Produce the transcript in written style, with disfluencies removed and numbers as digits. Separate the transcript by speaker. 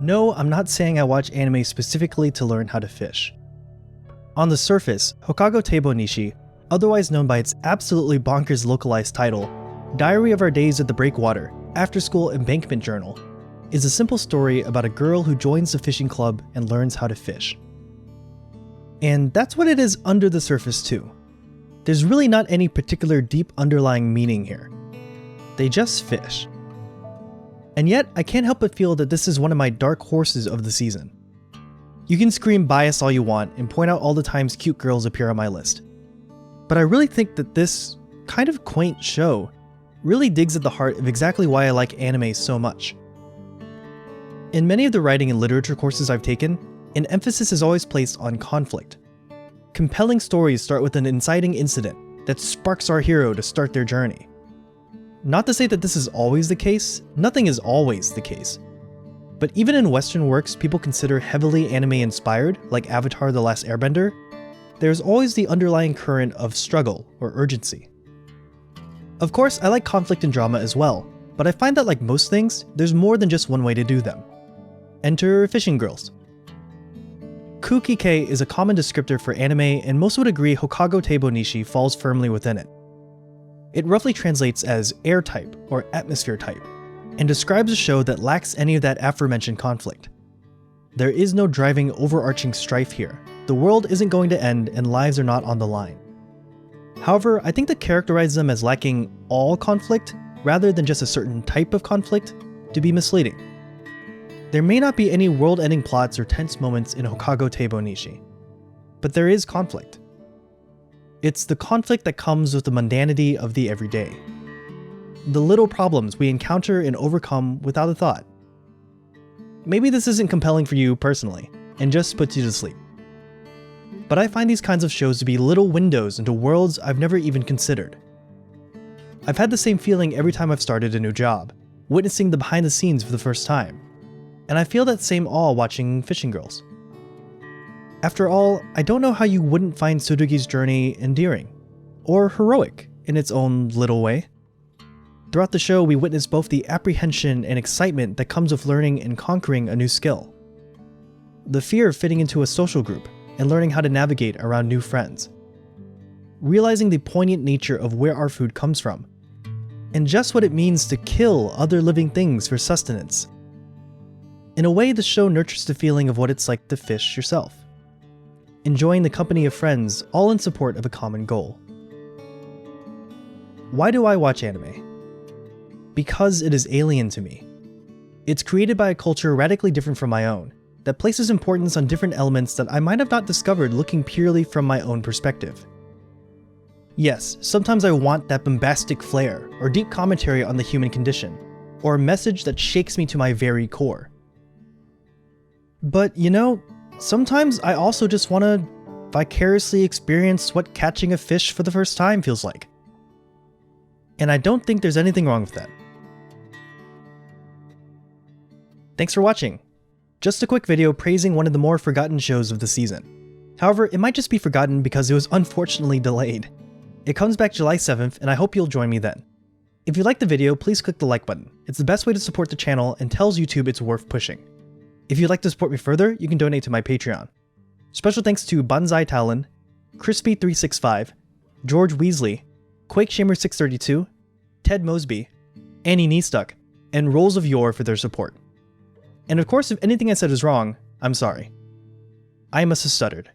Speaker 1: No, I'm not saying I watch anime specifically to learn how to fish. On the surface, Houkago Teibou Nisshi, otherwise known by its absolutely bonkers localized title, Diary of Our Days at the Breakwater, After School Embankment Journal, is a simple story about a girl who joins the fishing club and learns how to fish. And that's what it is under the surface too. There's really not any particular deep underlying meaning here. They just fish. And yet, I can't help but feel that this is one of my dark horses of the season. You can scream bias all you want and point out all the times cute girls appear on my list. But I really think that this kind of quaint show really digs at the heart of exactly why I like anime so much. In many of the writing and literature courses I've taken, an emphasis is always placed on conflict. Compelling stories start with an inciting incident that sparks our hero to start their journey. Not to say that this is always the case, nothing is always the case. But even in Western works people consider heavily anime-inspired, like Avatar: The Last Airbender, there's always the underlying current of struggle or urgency. Of course, I like conflict and drama as well, but I find that like most things, there's more than just one way to do them. Enter fishing girls. Kuuki-kei is a common descriptor for anime, and most would agree Houkago Teibou Nisshi falls firmly within it. It roughly translates as air type or atmosphere type, and describes a show that lacks any of that aforementioned conflict. There is no driving overarching strife here. The world isn't going to end and lives are not on the line. However, I think that characterizes them as lacking all conflict rather than just a certain type of conflict to be misleading. There may not be any world-ending plots or tense moments in Houkago Teibou Nisshi, but there is conflict. It's the conflict that comes with the mundanity of the everyday. The little problems we encounter and overcome without a thought. Maybe this isn't compelling for you personally, and just puts you to sleep. But I find these kinds of shows to be little windows into worlds I've never even considered. I've had the same feeling every time I've started a new job, witnessing the behind the scenes for the first time. And I feel that same awe watching fishing girls. After all, I don't know how you wouldn't find Tsurugi's journey endearing, or heroic in its own little way. Throughout the show, we witness both the apprehension and excitement that comes with learning and conquering a new skill. The fear of fitting into a social group and learning how to navigate around new friends. Realizing the poignant nature of where our food comes from, and just what it means to kill other living things for sustenance. In a way, the show nurtures the feeling of what it's like to fish yourself. Enjoying the company of friends, all in support of a common goal. Why do I watch anime? Because it is alien to me. It's created by a culture radically different from my own, that places importance on different elements that I might have not discovered looking purely from my own perspective. Yes, sometimes I want that bombastic flair, or deep commentary on the human condition, or a message that shakes me to my very core. But you know, sometimes I also just want to vicariously experience what catching a fish for the first time feels like. And I don't think there's anything wrong with that. Thanks for watching. Just a quick video praising one of the more forgotten shows of the season. However, it might just be forgotten because it was unfortunately delayed. It comes back July 7th, and I hope you'll join me then. If you liked the video, please click the like button. It's the best way to support the channel and tells YouTube it's worth pushing. If you'd like to support me further, you can donate to my Patreon. Special thanks to Banzai Talon, Crispy365, George Weasley, QuakeShamer632, Ted Mosby, Annie Kneestuck, and Rolls of Yore for their support. And of course, if anything I said is wrong, I'm sorry. I must have stuttered.